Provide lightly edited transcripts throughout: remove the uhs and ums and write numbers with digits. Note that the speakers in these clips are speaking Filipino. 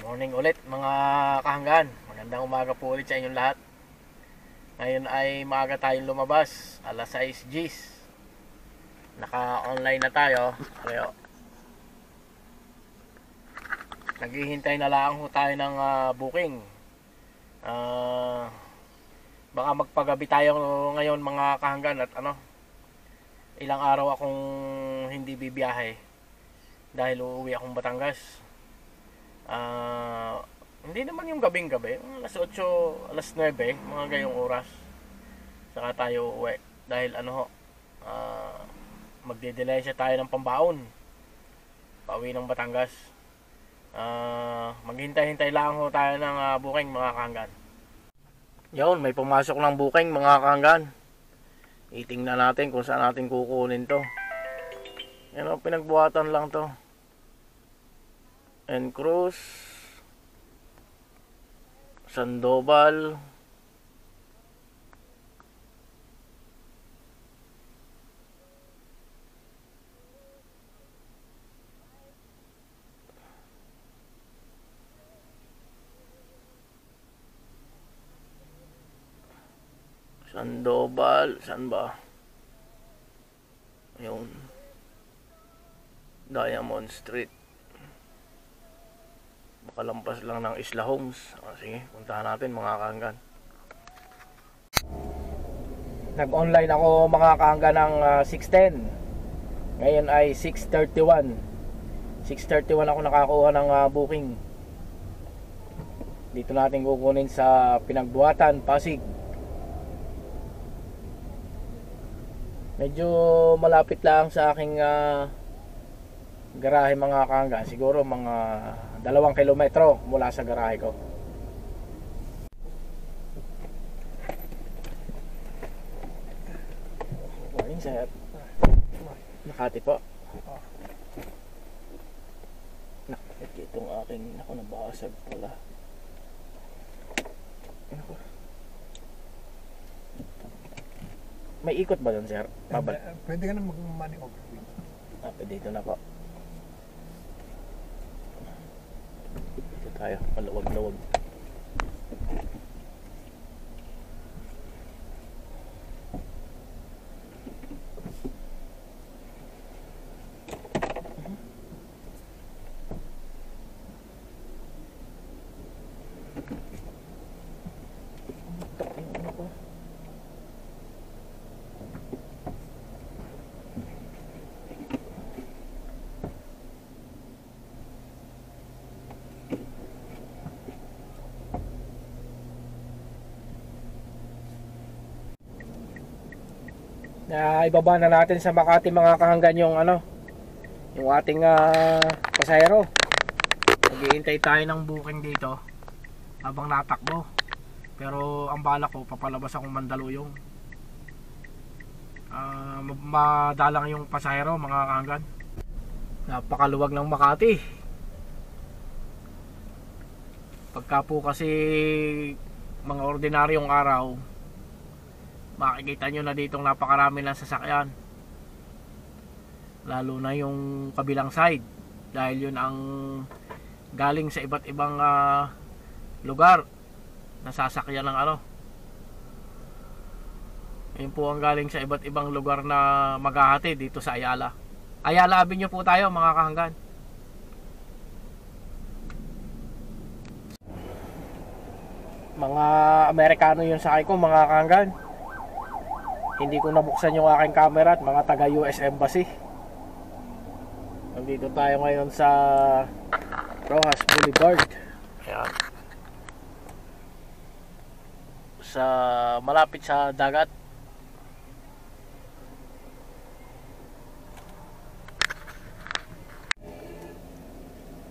Morning ulit mga kahanggan. Magandang umaga po ulit sa inyong lahat. Ngayon ay maaga tayong lumabas. Alas 6 Gs. Naka-online na tayo. Kaya naghihintay na lang ho tayo ng booking. Baka magpagabi tayo ngayon mga kahanggan at ilang araw akong hindi bibiyahe dahil uuwi akong Batangas. Hindi naman yung gabing gabi, alas 8, alas 9, mga gayong oras saka tayo uwi dahil magde-delay siya tayo ng pambaon pauwi ng Batangas. Maghintay-hintay lang ho tayo ng booking mga kahanggan. Yun, may pumasok ng booking mga kahanggan. Itingnan natin kung saan natin kukunin to. Yan, pinagbuhatan lang to. And Cruz, Sandoval, saan ba? Ayun, Diamond Street. Makalampas lang ng Isla Homes. Sige, puntahan natin mga kahanggan. Nag-online ako mga kahanggan ng 6:10. Ngayon ay 6:31. 6:31 ako nakakuha ng booking. Dito natin kukunin sa Pinagbuhatan, Pasig. Medyo malapit lang sa aking garahe mga kahanggan. Siguro mga 2 kilometro mula sa garahe ko. Morning sir. Nakati po. Nakit itong aking nabasag pala. May ikot ba doon sir? Pwede ka na mag-money over. Dito na po. Dito tayo, maluwag-luwag. Ibaba na natin sa Makati mga kahanggan yung yung ating pasahero. Naghihintay tayo ng booking dito habang natakbo, pero ang balak ko papalabas akong Mandaluyong. Madalang yung pasahero mga kahanggan. Napakaluwag ng Makati. Pagka po kasi mga ordinaryong araw, makikita nyo na ditong napakarami ng sasakyan, lalo na yung kabilang side, dahil yun ang galing sa iba't ibang lugar na sasakyan ng yun po ang galing sa iba't ibang lugar na maghahati dito sa Ayala Avenue po tayo mga kahanggan. Mga Amerikano yung sakay ko mga kahanggan. Hindi ko nabuksan yung aking camera at mga taga US Embassy. Nandito tayo ngayon sa Rojas Boulevard. Ayan. Malapit sa dagat.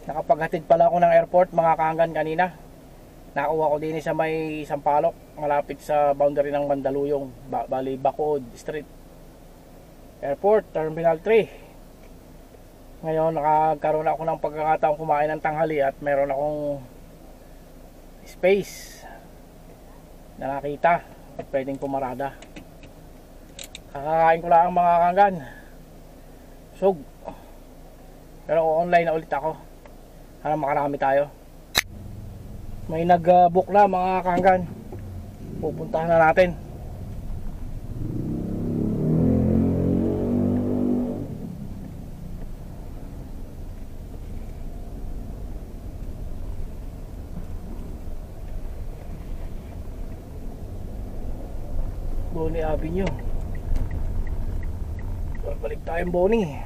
Nakapaghatid pala ako ng airport mga kahanggan kanina. Nakuha ko din sa may Sampaloc, malapit sa boundary ng Mandaluyong, bali Bacood Street Airport, Terminal 3. Ngayon nakakaroon ako ng pagkakataong kumain ng tanghali at meron akong space na nakita at pwedeng pumarada. Kakakain ko lang mga kahanggan, sug, pero online na ulit ako para makarami tayo. May nag-book na mga kahanggan. Pupuntahan na natin. Bonnie Avenue. Balik tayong Bonnie.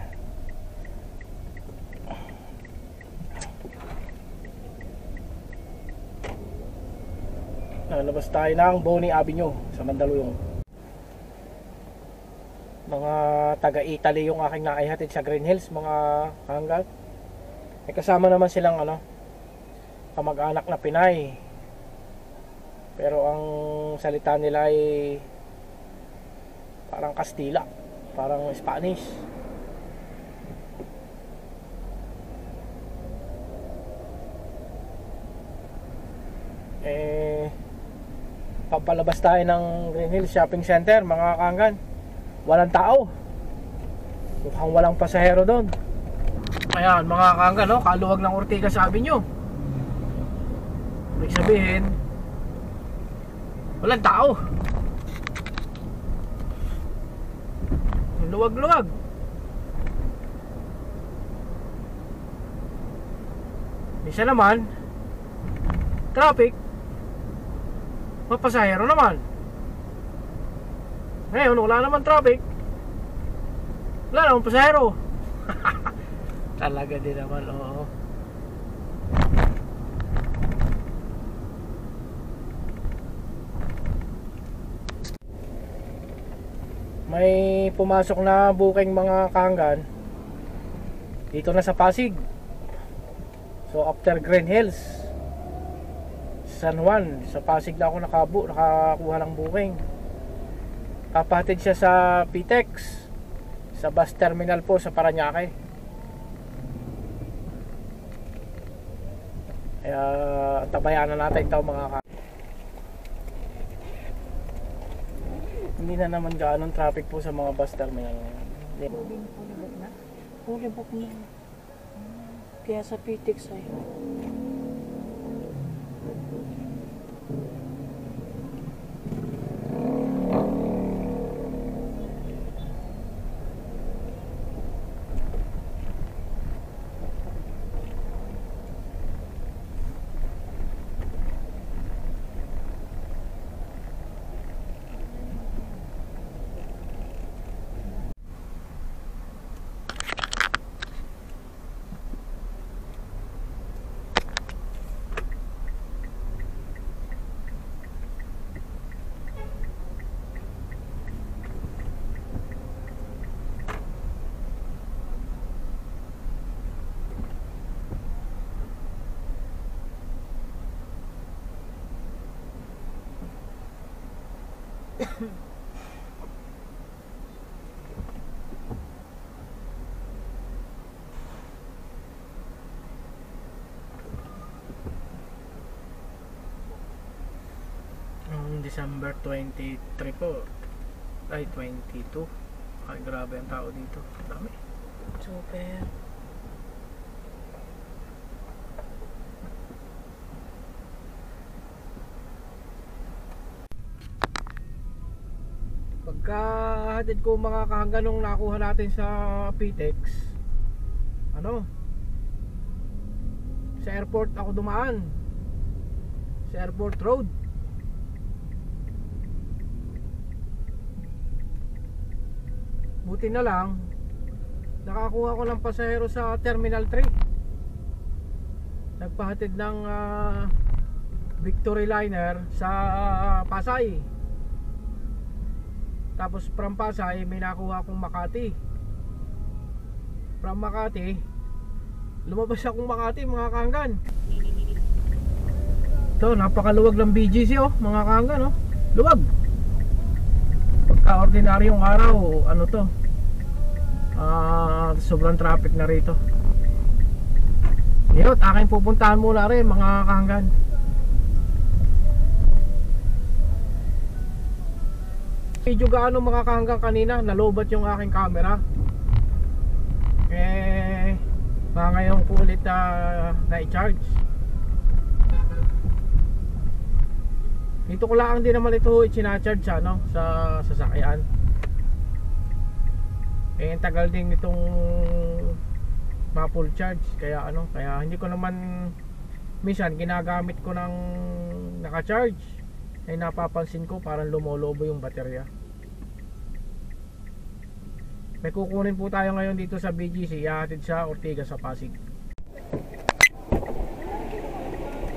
Lalabas tayo ng Bonnie Avenue sa Mandaluyong. Mga taga-Italy yung aking naihatid sa Green Hills, mga kahanggan. May kasama naman silang kamag-anak na Pinay. Pero ang salita nila ay parang Kastila, parang Spanish. Papalabas tayo ng Green Hills Shopping Center, mga kahanggan. Walang tao, mukhang walang pasahero doon. Ayan mga kahanggan, no? Kaluwag ng Ortigas Avenue. Ibig sabihin walang tao. Luwag-luwag. Minsan naman traffic, mapasahero naman. Ngayon wala naman traffic, wala naman pasahero. Talaga din naman, oo. May pumasok na booking mga kahanggan dito na sa Pasig. So after Green Hills, San Juan, sa Pasig na ako nakakuha ng booking. Kapatid siya sa PTEX, sa bus terminal po sa Parañaque. Kaya tabayan na natin ito mga kahanggan. Hindi na naman gaanong traffic po sa mga bus terminal. Fully book na. Kaya sa PTEX ay December 23 po, ay 22. Ay grabe ang tao dito, dami. super. Pagkahatid ko mga kahanggan nung nakuha natin sa PTEX, sa airport ako dumaan, sa airport road. Buti na lang nakakuha ko ng pasahero sa Terminal 3. Nagpahatid ng Victory Liner sa Pasay. Tapos from Pasay may nakuha akong Makati. From Makati lumabas akong Makati mga kahanggan. Ito napakaluwag ng BGC mga kahanggan. Luwag. Pagka ordinaryong araw sobrang traffic na rito. Ngayon aking pupuntahan muna rin mga kahanggan. Video gaano mga kahanggan kanina, nalobat yung aking camera. Ngayon ko ulit na i-charge. Dito ko lang din naman ito i-charge sa ano, sa sasakyan. Eh ang tagal din nitong ma-full charge kaya ano, kaya hindi ko naman minsan ginagamit ko ng naka-charge. Ay napapansin ko parang lumolobo yung baterya. May kukunin po tayo ngayon dito sa BGC, ihahatid sa Ortigas sa Pasig.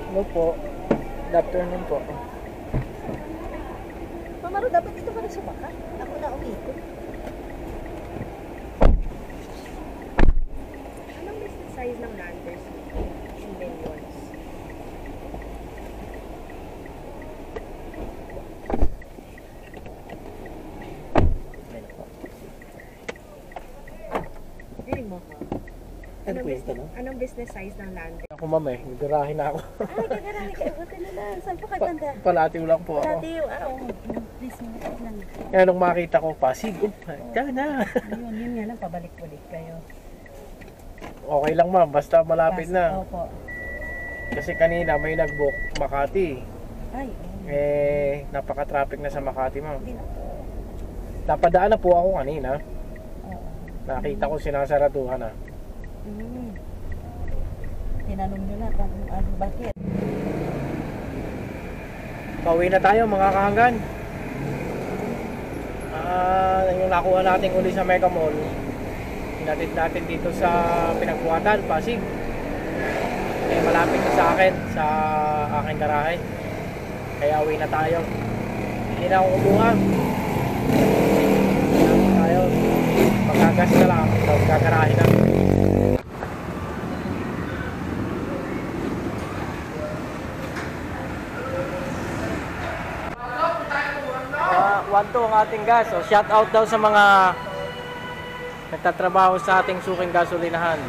Hello po. Good afternoon po. Mamaro, dapat dito ka na sumakat. Ako na umikot. Anong business size ng Landers in millions? Galing mo ka. Anong business size ng Landers? Ako ma'am eh, gagarahin na ako. Ay, kagarami ka. Buti na lang. Saan pa kayo banda? Palatiw lang po ako. Dati yung, please, malapit lang. Kaya nung makita ko Pasig, diyan na. Yun nga lang, pabalik-balik kayo. Okay lang ma'am, basta malapit na. Opo. Kasi kanina may nag-book Makati. Ay, Eh, napaka-traffic na sa Makati ma'am. hindi na po. Napadaan na po ako kanina. Oo. Nakita ko sinasaraduhan na. Tinanong nyo na kung ano, bakit. Pauwi na tayo mga kahanggan. Yung nakuha natin uli sa Mega Mall, hinatid natin dito sa Pinagbuhatan, Pasig. Eh, malapit na sa akin, sa aking garahe. Kaya uwi na tayo. Hindi na ako kumuha. Uwi na tayo. Magagas na lang, tapos gagarahe na. 1-2 ang ating gas. So, shout out daw sa mga nagtatrabaho sa ating suking gasolinahan.